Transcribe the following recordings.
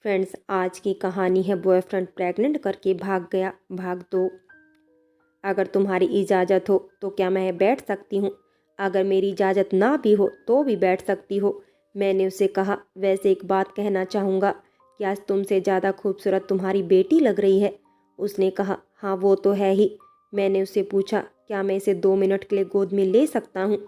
Friends, आज की कहानी है बॉयफ्रेंड प्रेग्नेंट करके भाग गया भाग 2। अगर तुम्हारी इजाज़त हो तो क्या मैं बैठ सकती हूँ? अगर मेरी इजाज़त ना भी हो तो भी बैठ सकती हो। मैंने उसे कहा, वैसे एक बात कहना चाहूँगा कि आज तुमसे ज़्यादा खूबसूरत तुम्हारी बेटी लग रही है। उसने कहा, हाँ वो तो है ही। मैंने उससे पूछा, क्या मैं इसे 2 मिनट के लिए गोद में ले सकता हूँ?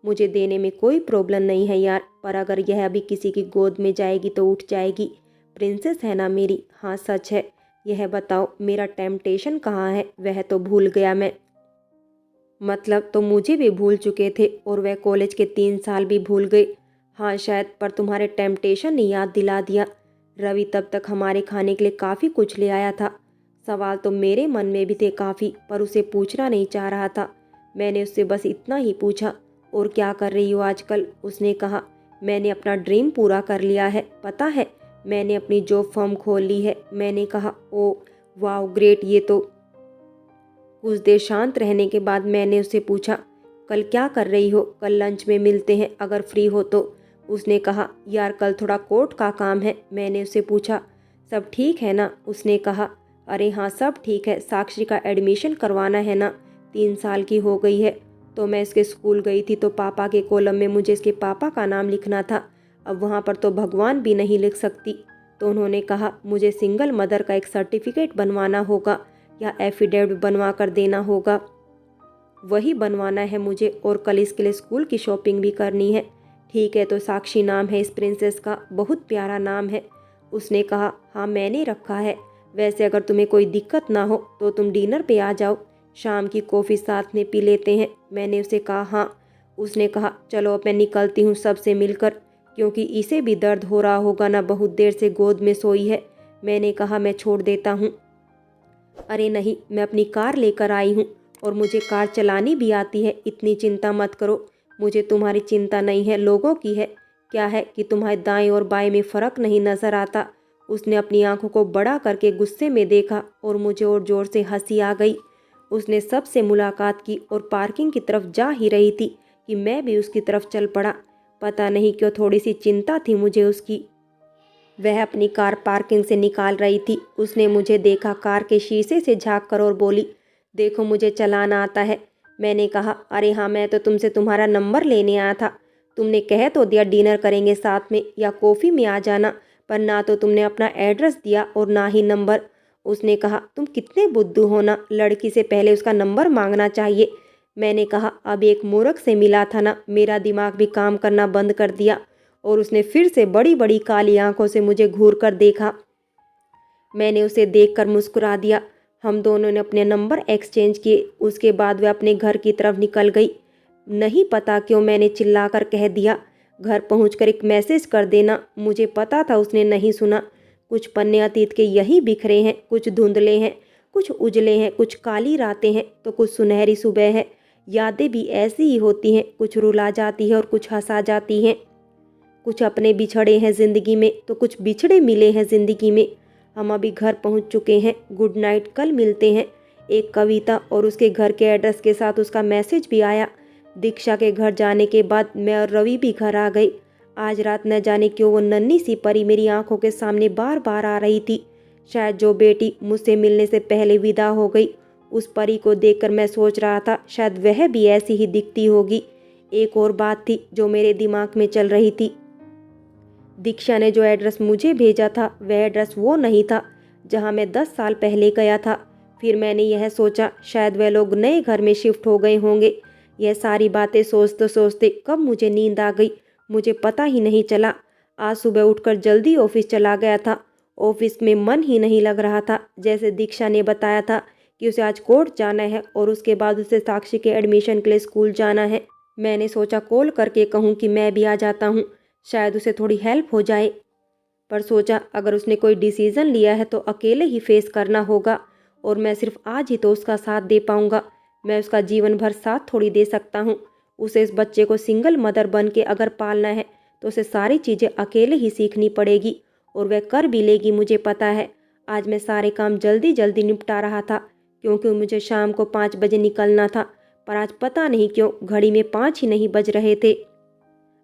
मुझे देने में कोई प्रॉब्लम नहीं है यार, पर अगर यह अभी किसी की गोद में जाएगी तो उठ जाएगी। प्रिंसेस है ना मेरी। हाँ सच है। यह बताओ मेरा टेम्पटेशन कहाँ है? वह तो भूल गया मैं। मतलब तो मुझे भी भूल चुके थे और वह कॉलेज के 3 साल भी भूल गए। हाँ शायद, पर तुम्हारे टेम्पटेशन ने याद दिला दिया। रवि तब तक हमारे खाने के लिए काफ़ी कुछ ले आया था। सवाल तो मेरे मन में भी थे काफ़ी, पर उसे पूछना नहीं चाह रहा था। मैंने उससे बस इतना ही पूछा, और क्या कर रही हो आजकल? उसने कहा, मैंने अपना ड्रीम पूरा कर लिया है, पता है। मैंने अपनी जॉब फर्म खोल ली है। मैंने कहा, ओ वाह ग्रेट। ये तो। कुछ देर शांत रहने के बाद मैंने उससे पूछा, कल क्या कर रही हो? कल लंच में मिलते हैं अगर फ्री हो तो। उसने कहा, यार कल थोड़ा कोर्ट का काम है। मैंने उससे पूछा, सब ठीक है ना? उसने कहा, अरे हाँ सब ठीक है, साक्षी का एडमिशन करवाना है ना, 3 साल की हो गई है। तो मैं इसके स्कूल गई थी तो पापा के कॉलम में मुझे इसके पापा का नाम लिखना था। अब वहाँ पर तो भगवान भी नहीं लिख सकती। तो उन्होंने कहा, मुझे सिंगल मदर का एक सर्टिफिकेट बनवाना होगा या एफिडेविट बनवा कर देना होगा। वही बनवाना है मुझे, और कल इसके लिए स्कूल की शॉपिंग भी करनी है। ठीक है, तो साक्षी नाम है इस प्रिंसेस का, बहुत प्यारा नाम है। उसने कहा, हाँ मैंने रखा है। वैसे अगर तुम्हें कोई दिक्कत ना हो तो तुम डिनर पे आ जाओ, शाम की कॉफ़ी साथ में पी लेते हैं। मैंने उसे कहा, हाँ। उसने कहा, चलो अब मैं निकलती हूँ सबसे मिलकर, क्योंकि इसे भी दर्द हो रहा होगा ना, बहुत देर से गोद में सोई है। मैंने कहा, मैं छोड़ देता हूँ। अरे नहीं, मैं अपनी कार लेकर आई हूँ और मुझे कार चलानी भी आती है, इतनी चिंता मत करो। मुझे तुम्हारी चिंता नहीं है, लोगों की है। क्या है कि तुम्हारे दाएं और बाएं में फ़र्क नहीं नज़र आता? उसने अपनी आंखों को बड़ा करके गुस्से में देखा और मुझे और ज़ोर से हंसी आ गई। उसने सबसे मुलाकात की और पार्किंग की तरफ जा ही रही थी कि मैं भी उसकी तरफ चल पड़ा। पता नहीं क्यों थोड़ी सी चिंता थी मुझे उसकी। वह अपनी कार पार्किंग से निकाल रही थी। उसने मुझे देखा, कार के शीशे से झांक कर और बोली, देखो मुझे चलाना आता है। मैंने कहा, अरे हाँ, मैं तो तुमसे तुम्हारा नंबर लेने आया था। तुमने कह तो दिया डिनर करेंगे साथ में या कॉफ़ी में आ जाना, पर ना तो तुमने अपना एड्रेस दिया और ना ही नंबर। उसने कहा, तुम कितने बुद्धू हो ना, लड़की से पहले उसका नंबर मांगना चाहिए। मैंने कहा, अब एक मूर्ख से मिला था ना, मेरा दिमाग भी काम करना बंद कर दिया। और उसने फिर से बड़ी बड़ी काली आंखों से मुझे घूर कर देखा। मैंने उसे देखकर मुस्कुरा दिया। हम दोनों ने अपने नंबर एक्सचेंज किए। उसके बाद वह अपने घर की तरफ निकल गई। नहीं पता क्यों मैंने चिल्लाकर कह दिया, घर पहुंचकर एक मैसेज कर देना। मुझे पता था उसने नहीं सुना। कुछ पन्ने अतीत के यही बिखरे हैं, कुछ धुंधले हैं, कुछ उजले हैं, कुछ काली रातें हैं तो कुछ सुनहरी सुबह है। यादें भी ऐसी ही होती हैं, कुछ रुला जाती है और कुछ हंसा जाती हैं। कुछ अपने बिछड़े हैं ज़िंदगी में तो कुछ बिछड़े मिले हैं ज़िंदगी में। हम अभी घर पहुंच चुके हैं। गुड नाइट, कल मिलते हैं। एक कविता और उसके घर के एड्रेस के साथ उसका मैसेज भी आया। दीक्षा के घर जाने के बाद मैं और रवि भी घर आ गए। आज रात न जाने क्यों वो नन्ही सी परी मेरी आंखों के सामने बार बार आ रही थी। शायद जो बेटी मुझसे मिलने से पहले विदा हो गई, उस परी को देखकर मैं सोच रहा था शायद वह भी ऐसी ही दिखती होगी। एक और बात थी जो मेरे दिमाग में चल रही थी। दीक्षा ने जो एड्रेस मुझे भेजा था वह एड्रेस वो नहीं था जहां मैं 10 साल पहले गया था। फिर मैंने यह सोचा, शायद वह लोग नए घर में शिफ्ट हो गए होंगे। यह सारी बातें सोचते सोचते कब मुझे नींद आ गई मुझे पता ही नहीं चला। आज सुबह उठकर जल्दी ऑफिस चला गया था। ऑफिस में मन ही नहीं लग रहा था। जैसे दीक्षा ने बताया था कि उसे आज कोर्ट जाना है और उसके बाद उसे साक्षी के एडमिशन के लिए स्कूल जाना है। मैंने सोचा कॉल करके कहूँ कि मैं भी आ जाता हूँ, शायद उसे थोड़ी हेल्प हो जाए। पर सोचा अगर उसने कोई डिसीज़न लिया है तो अकेले ही फेस करना होगा, और मैं सिर्फ आज ही तो उसका साथ दे पाऊंगा। मैं उसका जीवन भर साथ थोड़ी दे सकता हूँ। उसे इस बच्चे को सिंगल मदर बन के अगर पालना है तो उसे सारी चीज़ें अकेले ही सीखनी पड़ेगी, और वह कर भी लेगी, मुझे पता है। आज मैं सारे काम जल्दी जल्दी निपटा रहा था क्योंकि मुझे शाम को 5 बजे निकलना था, पर आज पता नहीं क्यों घड़ी में 5 ही नहीं बज रहे थे।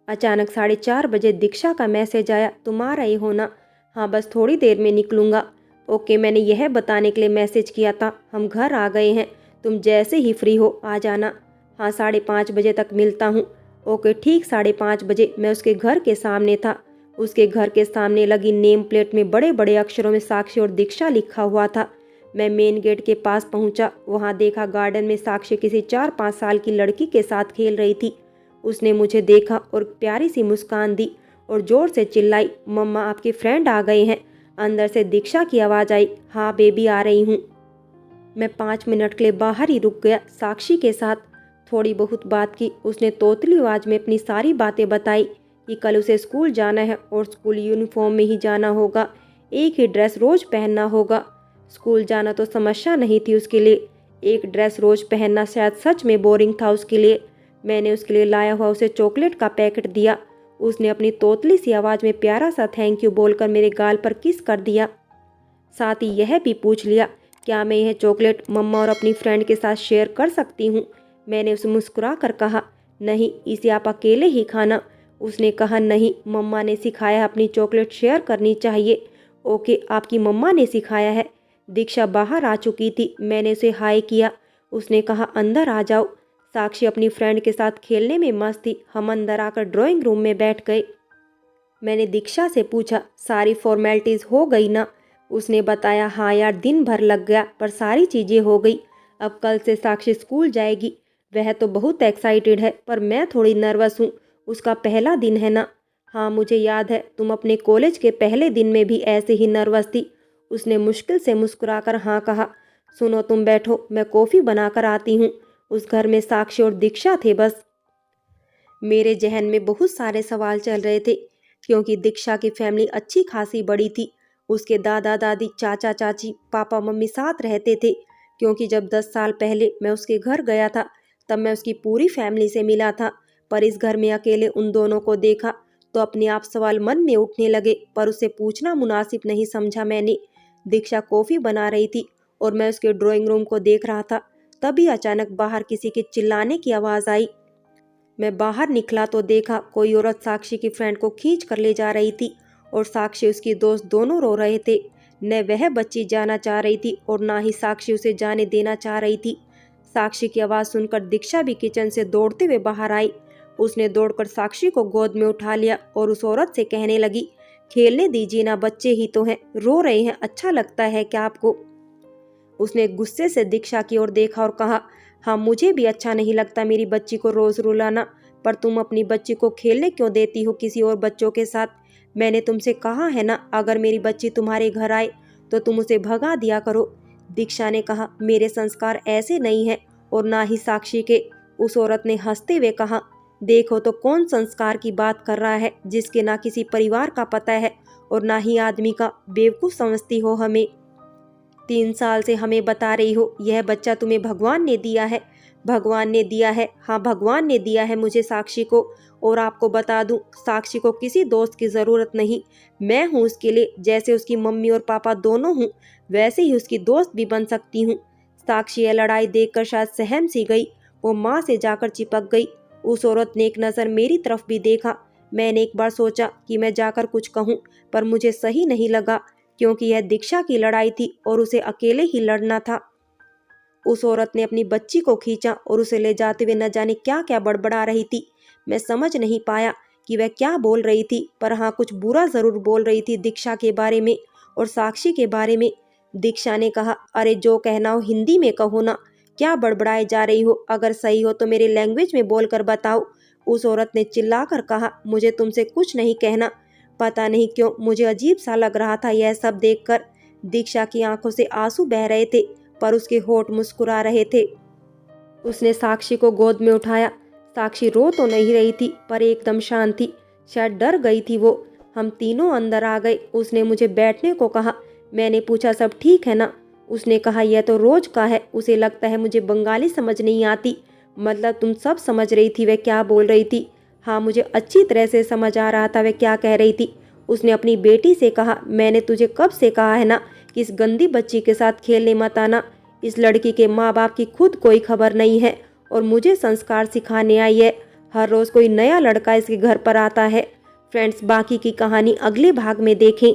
अचानक 4:30 बजे दीक्षा का मैसेज आया, तुम आ रहे हो ना? हाँ बस थोड़ी देर में निकलूँगा। ओके, मैंने यह बताने के लिए मैसेज किया था। हम घर आ गए हैं, तुम जैसे ही फ्री हो आ जाना। हाँ 5:30 बजे तक मिलता हूँ। ओके ठीक 5:30 बजे मैं उसके घर के सामने था। उसके घर के सामने लगी नेम प्लेट में बड़े बड़े अक्षरों में साक्षी और दीक्षा लिखा हुआ था। मैं मेन गेट के पास पहुंचा। वहां देखा गार्डन में साक्षी किसी 4-5 साल की लड़की के साथ खेल रही थी। उसने मुझे देखा और प्यारी सी मुस्कान दी और जोर से चिल्लाई, मम्मा आपके फ्रेंड आ गए हैं। अंदर से दीक्षा की आवाज़ आई, हाँ बेबी आ रही हूँ। मैं 5 मिनट के लिए बाहर ही रुक गया। साक्षी के साथ थोड़ी बहुत बात की। उसने तोतली आवाज़ में अपनी सारी बातें बताई कि कल उसे स्कूल जाना है और स्कूल यूनिफॉर्म में ही जाना होगा, एक ही ड्रेस रोज़ पहनना होगा। स्कूल जाना तो समस्या नहीं थी उसके लिए, एक ड्रेस रोज़ पहनना शायद सच में बोरिंग था उसके लिए। मैंने उसके लिए लाया हुआ उसे चॉकलेट का पैकेट दिया। उसने अपनी तोतली सी आवाज़ में प्यारा सा थैंक यू बोलकर मेरे गाल पर किस कर दिया। साथ ही यह भी पूछ लिया, क्या मैं यह चॉकलेट मम्मा और अपनी फ्रेंड के साथ शेयर कर सकती हूँ। मैंने उसे मुस्कुरा कर कहा, नहीं इसे आप अकेले ही खाना। उसने कहा, नहीं मम्मा ने सिखाया है अपनी चॉकलेट शेयर करनी चाहिए। ओके आपकी मम्मा ने सिखाया है। दीक्षा बाहर आ चुकी थी। मैंने उसे हाय किया। उसने कहा, अंदर आ जाओ। साक्षी अपनी फ्रेंड के साथ खेलने में मस्त थी। हम अंदर आकर ड्राइंग रूम में बैठ गए। मैंने दीक्षा से पूछा, सारी फॉर्मेलिटीज़ हो गई ना। उसने बताया, हाँ यार दिन भर लग गया पर सारी चीज़ें हो गई। अब कल से साक्षी स्कूल जाएगी। वह तो बहुत एक्साइटेड है पर मैं थोड़ी नर्वस हूँ, उसका पहला दिन है ना। हाँ मुझे याद है, तुम अपने कॉलेज के पहले दिन में भी ऐसे ही नर्वस थी। उसने मुश्किल से मुस्कुराकर हाँ कहा। सुनो तुम बैठो, मैं कॉफ़ी बनाकर आती हूँ। उस घर में साक्षी और दीक्षा थे बस। मेरे जहन में बहुत सारे सवाल चल रहे थे क्योंकि दीक्षा की फैमिली अच्छी खासी बड़ी थी। उसके दादा दादी, चाचा चाची, पापा मम्मी साथ रहते थे क्योंकि जब 10 साल पहले मैं उसके घर गया था तब मैं उसकी पूरी फैमिली से मिला था। पर इस घर में अकेले उन दोनों को देखा तो अपने आप सवाल मन में उठने लगे, पर उससे पूछना मुनासिब नहीं समझा मैंने। दीक्षा कॉफ़ी बना रही थी और मैं उसके ड्राइंग रूम को देख रहा था। तभी अचानक बाहर किसी के चिल्लाने की आवाज़ आई। मैं बाहर निकला तो देखा कोई औरत साक्षी की फ्रेंड को खींच कर ले जा रही थी और साक्षी उसकी दोस्त दोनों रो रहे थे। न वह बच्ची जाना चाह रही थी और ना ही साक्षी उसे जाने देना चाह रही थी। साक्षी की आवाज़ सुनकर दीक्षा भी किचन से दौड़ते हुए बाहर आई। उसने दौड़कर साक्षी को गोद में उठा लिया और उस औरत से कहने लगी, खेलने दीजिए ना, बच्चे ही तो हैं, रो रहे हैं, अच्छा लगता है क्या आपको। उसने गुस्से से दीक्षा की ओर देखा और कहा, हाँ मुझे भी अच्छा नहीं लगता मेरी बच्ची को रोज रुलाना, पर तुम अपनी बच्ची को खेलने क्यों देती हो किसी और बच्चों के साथ। मैंने तुमसे कहा है ना, अगर मेरी बच्ची तुम्हारे घर आए तो तुम उसे भगा दिया करो। दीक्षा ने कहा, मेरे संस्कार ऐसे नहीं है और ना ही साक्षी के। उस औरत ने हंसते हुए कहा, देखो तो कौन संस्कार की बात कर रहा है जिसके ना किसी परिवार का पता है और ना ही आदमी का। बेवकूफ़ समझती हो हमें। 3 साल से हमें बता रही हो यह बच्चा तुम्हें भगवान ने दिया है। भगवान ने दिया है, हाँ भगवान ने दिया है मुझे साक्षी को। और आपको बता दूं, साक्षी को किसी दोस्त की ज़रूरत नहीं। मैं हूँ उसके लिए, जैसे उसकी मम्मी और पापा दोनों हूँ वैसे ही उसकी दोस्त भी बन सकती हूँ। साक्षी यह लड़ाई देखकर शायद सहम सी गई। वो माँ से जाकर चिपक गई। उस औरत ने एक नज़र मेरी तरफ भी देखा। मैंने एक बार सोचा कि मैं जाकर कुछ कहूँ, पर मुझे सही नहीं लगा क्योंकि यह दीक्षा की लड़ाई थी और उसे अकेले ही लड़ना था। उस औरत ने अपनी बच्ची को खींचा और उसे ले जाते हुए न जाने क्या क्या बड़बड़ा रही थी। मैं समझ नहीं पाया कि वह क्या बोल रही थी, पर हाँ कुछ बुरा ज़रूर बोल रही थी दीक्षा के बारे में और साक्षी के बारे में। दीक्षा ने कहा, अरे जो कहना हो हिंदी में कहो ना, क्या बड़बड़ाए जा रही हो, अगर सही हो तो मेरे लैंग्वेज में बोलकर बताओ। उस औरत ने चिल्लाकर कहा, मुझे तुमसे कुछ नहीं कहना। पता नहीं क्यों मुझे अजीब सा लग रहा था यह सब देखकर। दीक्षा की आंखों से आंसू बह रहे थे पर उसके होंठ मुस्कुरा रहे थे। उसने साक्षी को गोद में उठाया। साक्षी रो तो नहीं रही थी पर एकदम शांत थी, शायद डर गई थी वो। हम तीनों अंदर आ गए। उसने मुझे बैठने को कहा। मैंने पूछा, सब ठीक है ना। उसने कहा, यह तो रोज का है। उसे लगता है मुझे बंगाली समझ नहीं आती। मतलब तुम सब समझ रही थी वह क्या बोल रही थी। हाँ मुझे अच्छी तरह से समझ आ रहा था वह क्या कह रही थी। उसने अपनी बेटी से कहा, मैंने तुझे कब से कहा है ना कि इस गंदी बच्ची के साथ खेलने मत आना। इस लड़की के माँ बाप की खुद कोई खबर नहीं है और मुझे संस्कार सिखाने आई है। हर रोज़ कोई नया लड़का इसके घर पर आता है। फ्रेंड्स, बाकी की कहानी अगले भाग में देखें।